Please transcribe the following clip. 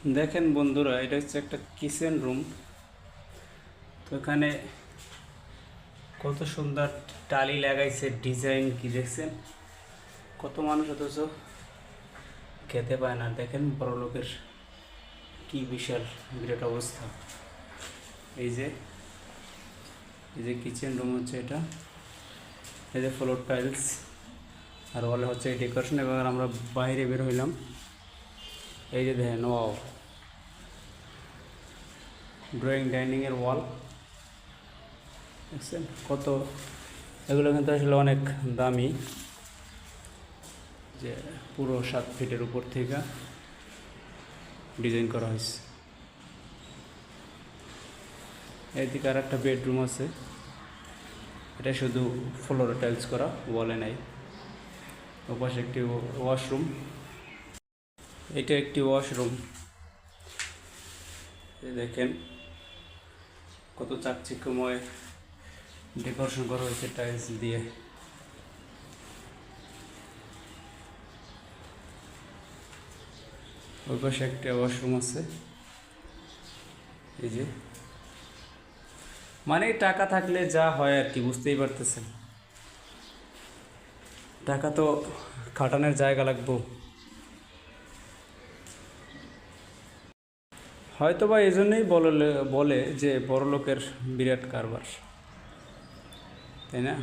দেখেন বন্ধুরা, এটা হচ্ছে একটা কিচেন রুম। তো এখানে কত সুন্দর টালি লাগাইছে, ডিজাইন কি দেখছেন? কত মানুষ অথচ খেতে পায় না। দেখেন বড় লোকের কি বিশাল বিরাট অবস্থা। এই যে এই যে কিচেন রুম হচ্ছে এটা, এই যে ফ্লোর টাইলস আর ওয়ালে হচ্ছে এই ডেকোরেশন। এবার আমরা বাইরে বের হইলাম, এই যে দেখেন ও ড্রয়িং ডাইনিংয়ের ওয়াল দেখছেন কত। এগুলো কিন্তু আসলে অনেক দামি, যে পুরো 7 ফিটের উপর থেকে ডিজাইন করা হয়েছে। এইদিকে আর একটা বেডরুম আছে, এটা শুধু ফ্লোরে টাইলস করা, ওয়ালে নাই। ওপাশে একটি ওয়াশরুম, এটা একটি ওয়াশরুম। দেখেন কত চাকচিক্যময় ডেকোরেশন করা হয়েছে টাইলস দিয়ে। ওই পাশে একটা ওয়াশরুম আছে। এই যে মানে টাকা থাকলে যা হয় আর কি, বুঝতেই পারতেছেন। টাকা তো খাটানোর জায়গা লাগবো। হয়তো বা এই জন্যই বলে যে বড় লোকের বিরাট কারবার, তাই না?